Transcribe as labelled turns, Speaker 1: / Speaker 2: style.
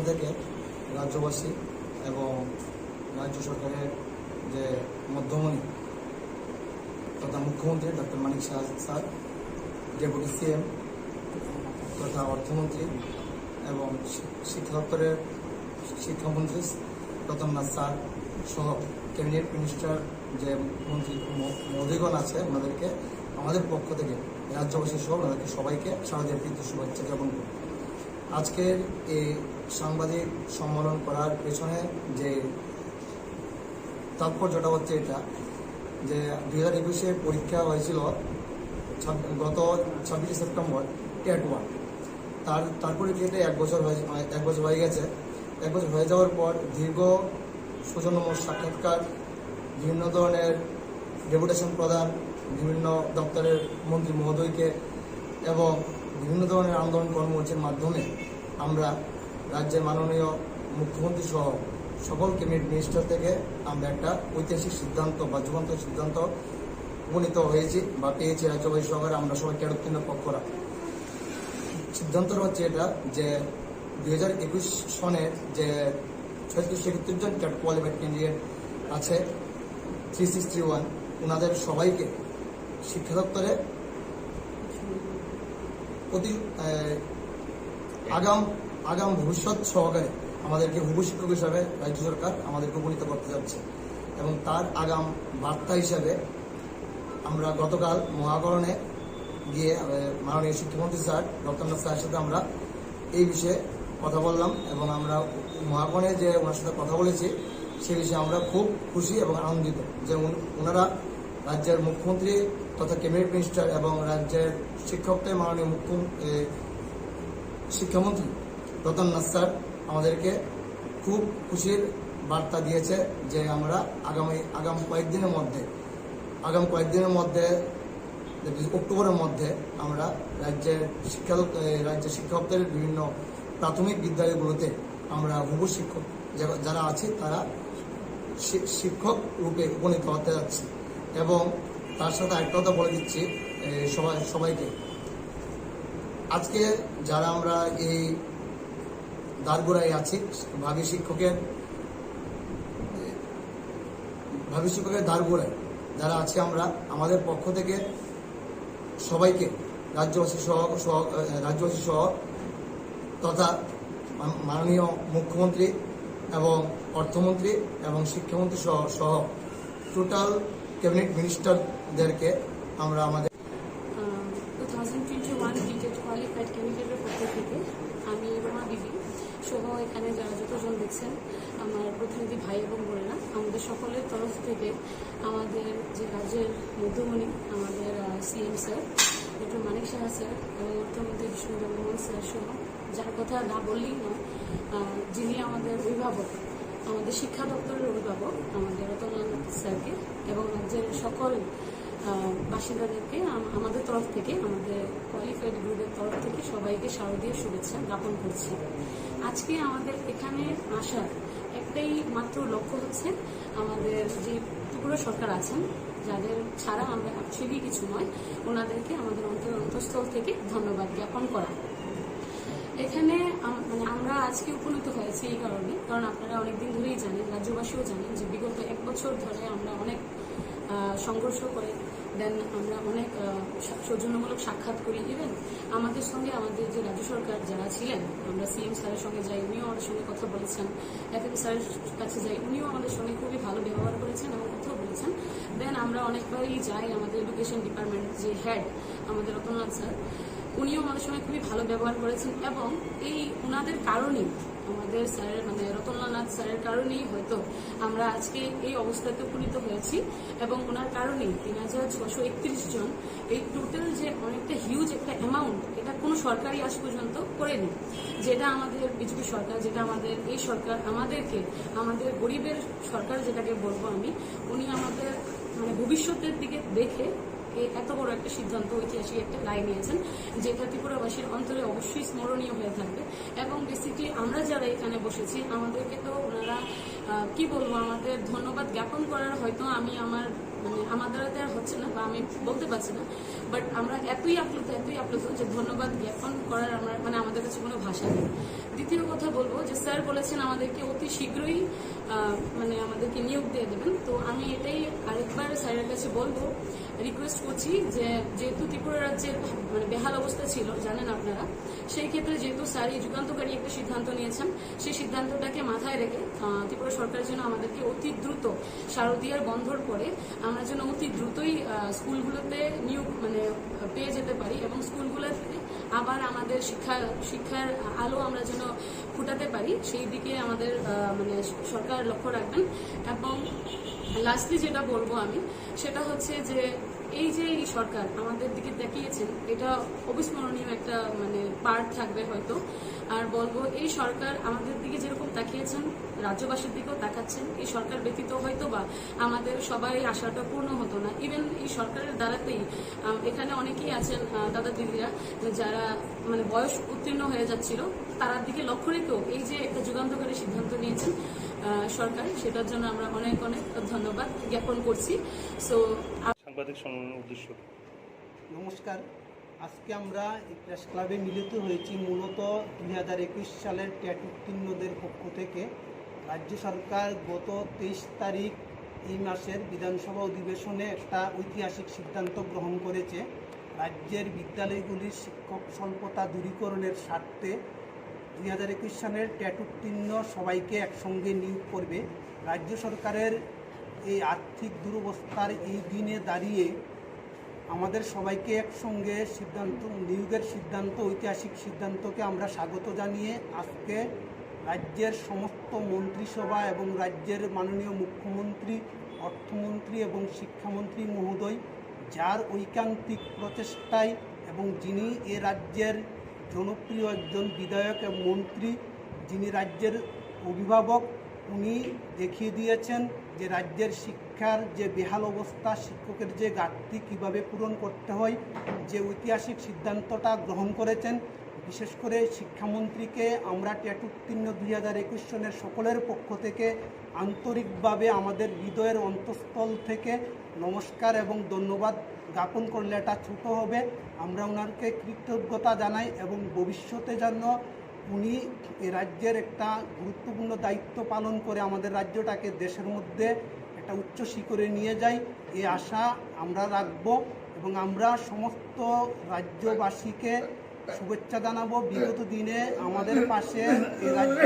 Speaker 1: থেকে রাজ্যবাসী এবং রাজ্য সরকারের যে মধ্যমণি তথা মুখ্যমন্ত্রী doctor Manik Saha sir, deputy CM তথা অর্থমন্ত্রী এবং শিক্ষা দপ্তরের শিক্ষামন্ত্রী রতননাথ স্যার সহ ক্যাবিনেট মিনিস্টার যে মন্ত্রী মহোদয়গণ আছে, ওনাদেরকে আমাদের পক্ষ থেকে রাজ্যবাসী সহ ওনাদেরকে সবাইকে শারদীয় প্রীতি শুভেচ্ছা জ্ঞাপন করি। আজকের এই সাংবাদিক সম্মেলন করার পেছনে যে তাৎপর্যটা হচ্ছে এটা যে 2021-এ পরীক্ষা হয়েছিল গত 26শে সেপ্টেম্বর টেট 1। তার পরীক্ষাতে এক বছর হয়ে গেছে। এক বছর হয়ে যাওয়ার পর দীর্ঘ সৌজন্যমূলক সাক্ষাৎকার, বিভিন্ন ধরনের ডেপুটেশন প্রদান, বিভিন্ন দপ্তরের মন্ত্রী মহোদয়কে এবং বিভিন্ন ধরনের আন্দোলন কর্মসূচির মাধ্যমে আমরা রাজ্যের মাননীয় মুখ্যমন্ত্রী সহ সকল ক্যাবিনেট মিনিস্টার থেকে আমরা একটা ঐতিহাসিক সিদ্ধান্ত বা যুগান্তর সিদ্ধান্ত উপনীত হয়েছি বা পেয়েছি রাজ্যবাসী সহকারে আমরা সবাই ক্যাডোত্তীর্ণ পক্ষরা। সিদ্ধান্তটা হচ্ছে এটা যে 2021 সনের যে 36-31 জন ক্যাট কোয়ালিফাইড ক্যান্ডিডেট আছে 3631, ওনাদের সবাইকে শিক্ষা দপ্তরে আগাম ভবিষ্যৎ সহকারে আমাদেরকে হুবহু শিক্ষক হিসাবে রাজ্য সরকার আমাদেরকে উপনীত করতে যাচ্ছে। এবং তার আগাম বার্তা হিসাবে আমরা গতকাল মহাকরণে গিয়ে মাননীয় শিক্ষামন্ত্রী স্যার রতননাথ স্যারের সাথে আমরা এই বিষয়ে কথা বললাম এবং আমরা মহাকরণে যে ওনার সাথে কথা বলেছি সে বিষয়ে আমরা খুব খুশি এবং আনন্দিত যে ওনারা রাজ্যের মুখ্যমন্ত্রী তথা ক্যাবিনেট মিনিস্টার এবং রাজ্যের শিক্ষকদের মাননীয় শিক্ষামন্ত্রী রতননাথ স্যার আমাদেরকে খুব খুশির বার্তা দিয়েছে যে আমরা আগাম কয়েকদিনের মধ্যে অক্টোবরের মধ্যে আমরা রাজ্যের শিক্ষকদের বিভিন্ন প্রাথমিক বিদ্যালয়গুলোতে আমরা হুবহু শিক্ষক যারা আছে তারা শিক্ষক রূপে উপনীত হতে যাচ্ছি। এবং তার সাথে একটা কথা বলে দিচ্ছি সবাইকে, আজকে যারা আমরা এই দ্বারগোড়ায় আছি ভাবী শিক্ষকের দ্বারগোড়ায় যারা আছি আমরা, আমাদের পক্ষ থেকে সবাইকে রাজ্যবাসী সহ তথা মাননীয় মুখ্যমন্ত্রী এবং অর্থমন্ত্রী এবং শিক্ষামন্ত্রী সহ টোটাল ক্যাবিনেট মিনিস্টারদেরকে আমরা আমাদের
Speaker 2: 2021 টিটেট কোয়ালিফাইড ক্যান্ডিডেটের পক্ষ থেকে আমি রমা বিবি সহ এখানে যারা যতজন দেখছেন আমার প্রতিনিধি ভাই এবং বোনেরা, আমাদের সকলের তরফ থেকে আমাদের যে রাজ্যের মধ্যমণি আমাদের CM sir doctor Manik Saha sir এবং অর্থমন্ত্রী বিষ্ণু মোহন স্যার সহ, যার কথা না বললেই নয়, যিনি আমাদের অভিভাবক, আমাদের শিক্ষা দপ্তরের অভিভাবক আমাদের রতননাথ স্যারকে এবং রাজ্যের সকল বাসিন্দাদেরকে আমাদের তরফ থেকে, আমাদের কোয়ালিফাইড গ্রুপের তরফ থেকে সবাইকে শারদীয় শুভেচ্ছা জ্ঞাপন করছি। আজকে আমাদের এখানে আসার একটাই মাত্র লক্ষ্য হচ্ছে আমাদের যে ত্রিপুরা সরকার আছেন, যাদের ছাড়া আমরা অ্যাকচুয়ালি কিছু নয়, ওনাদেরকে আমাদের অন্তঃস্থল থেকে ধন্যবাদ জ্ঞাপন করা। এখানে আমরা আজকে উপনীত হয়েছি এই কারণ আপনারা অনেকদিন ধরেই জানেন, রাজ্যবাসীও জানেন যে বিগত 1 বছর ধরে আমরা অনেক সংঘর্ষ করে দেন আমরা অনেক সৌজন্যমূলক সাক্ষাৎ করি। ইভেন আমাদের সঙ্গে আমাদের যে রাজ্য সরকার যারা ছিলেন, আমরা সিএম স্যারের সঙ্গে যাই, উনিও আমাদের সঙ্গে কথা বলেছেন, এফএম স্যারের কাছে যাই, উনিও আমাদের সঙ্গে খুবই ভালো ব্যবহার করেছেন এবং কথাও বলেছেন। দেন আমরা অনেকবারই যাই আমাদের এডুকেশন ডিপার্টমেন্ট যে হেড আমাদের রতননাথ স্যার, উনিও আমাদের সঙ্গে খুবই ভালো ব্যবহার করেছেন এবং এই ওনাদের কারণেই আমাদের স্যারের রতননাথ স্যারের কারণেই হয়তো আমরা আজকে এই অবস্থাতে উপনীত হয়েছি এবং ওনার কারণেই 3631 জন, এই টোটাল যে অনেকটা হিউজ একটা অ্যামাউন্ট, এটা কোনো সরকারই আজ পর্যন্ত করেনি। যেটা আমাদের বিজেপি সরকার, যেটা আমাদের এই সরকার আমাদেরকে, আমাদের গরিবের সরকার যেটাকে বলবো আমি, উনি আমাদের ভবিষ্যতের দিকে দেখে এত বড় একটা সিদ্ধান্ত, ঐতিহাসিক একটা রায় নিয়েছেন, যেটা ত্রিপুরাবাসীর অন্তরে অবশ্যই স্মরণীয় হয়ে থাকবে। এবং বেসিক্যালি আমরা যারা এখানে বসেছি, আমাদেরকে তো ওনারা কি বলবো, আমাদের ধন্যবাদ জ্ঞাপন করার হয়তো আমি আমার দ্বারাতে আর হচ্ছে না বা আমি বলতে পারছি না, বাট আমরা এতই আপ্লুত যে ধন্যবাদ জ্ঞাপন করার আমাদের কাছে কোনো ভাষা নেই। দ্বিতীয় কথা বলবো যে স্যার বলেছেন আমাদেরকে অতি শীঘ্রই আমাদেরকে নিয়োগ দিয়ে দেবেন। তো আমি এটাই আরেকবার স্যারের কাছে বলবো, রিকোয়েস্ট করছি যে যেহেতু ত্রিপুরা রাজ্যের বেহাল অবস্থা ছিল জানেন আপনারা, সেই ক্ষেত্রে যেহেতু স্যার এই যুগান্তকারী একটা সিদ্ধান্ত নিয়েছেন, সেই সিদ্ধান্তটাকে মাথায় রেখে ত্রিপুরা সরকারের জন্য আমাদেরকে অতি দ্রুত শারদীয়ার বন্ধর পরে আমরা যেন অতি দ্রুতই স্কুলগুলোতে নিয়োগ পেয়ে যেতে পারি এবং স্কুলগুলোতে আবার আমাদের শিক্ষার আলো আমরা যেন ফুটাতে পারি, সেই দিকে আমাদের সরকার লক্ষ্য রাখবেন। এবং লাস্টলি যেটা বলবো আমি সেটা হচ্ছে যে এই যে এই সরকার আমাদের দিকে তাকিয়েছেন, এটা অবিস্মরণীয় একটা পার্ট থাকবে হয়তো। আর বলবো এই সরকার আমাদের দিকে যেরকম তাকিয়েছেন রাজ্যবাসীর দিকেও তাকাচ্ছেন। এই সরকার ব্যতীত হয়তো বা আমাদের সবাই আশাটা পূর্ণ হতো না। ইভেন এই সরকারের দ্বারাতেই এখানে অনেকেই আছেন দাদা দিদিরা যারা বয়স উত্তীর্ণ হয়ে যাচ্ছিল, তার দিকে লক্ষ্য রেখেও এই যে একটা যুগান্তকারী সিদ্ধান্ত নিয়েছেন সরকার, সেটার জন্য আমরা অনেক অনেক ধন্যবাদ জ্ঞাপন করছি। সো
Speaker 3: সাংবাদিক সম্মেলনের উদ্দেশ্য।
Speaker 4: নমস্কার, আজকে আমরা এই প্রেস ক্লাবে মিলিত হয়েছি মূলত 2021 সালের ট্যাট উত্তীর্ণদের পক্ষ থেকে। রাজ্য সরকার গত 23 তারিখ এই মাসের বিধানসভা অধিবেশনে একটা ঐতিহাসিক সিদ্ধান্ত গ্রহণ করেছে। রাজ্যের বিদ্যালয়গুলির শিক্ষক স্বল্পতা দূরীকরণের স্বার্থে 2021 সালের ট্যাট উত্তীর্ণ সবাইকে একসঙ্গে নিয়োগ করবে। রাজ্য সরকারের এই আর্থিক দুরবস্থার এই দিনে দাঁড়িয়ে আমাদের সবাইকে একসঙ্গে নিয়োগের সিদ্ধান্ত, ঐতিহাসিক সিদ্ধান্তকে আমরা স্বাগত জানিয়ে আজকে রাজ্যের সমস্ত মন্ত্রিসভা এবং রাজ্যের মাননীয় মুখ্যমন্ত্রী, অর্থমন্ত্রী এবং শিক্ষামন্ত্রী মহোদয়, যার ঐকান্তিক প্রচেষ্টায় এবং যিনি এ রাজ্যের জনপ্রিয় একজন বিধায়ক এবং মন্ত্রী, যিনি রাজ্যের অভিভাবক, উনি দেখিয়ে দিয়েছেন যে রাজ্যের শিক্ষার যে বেহাল অবস্থা, শিক্ষকের যে ঘাটতি কীভাবে পূরণ করতে হয়, যে ঐতিহাসিক সিদ্ধান্তটা গ্রহণ করেছেন। বিশেষ করে শিক্ষামন্ত্রীকে আমরা ট্যাট উত্তীর্ণ 2021 সনের সকলের পক্ষ থেকে আন্তরিকভাবে আমাদের হৃদয়ের অন্তঃস্থল থেকে নমস্কার এবং ধন্যবাদ জ্ঞাপন করলে এটা ছোটো হবে। আমরা ওনাকে কৃতজ্ঞতা জানাই এবং ভবিষ্যতে যেন উনি এ রাজ্যের একটা গুরুত্বপূর্ণ দায়িত্ব পালন করে আমাদের রাজ্যটাকে দেশের মধ্যে একটা উচ্চ শিখরে নিয়ে যায়, এই আশা আমরা রাখব। এবং আমরা সমস্ত রাজ্যবাসীকে শুভেচ্ছা জানাবো। বিগত দিনে আমাদের পাশে এ রাজ্য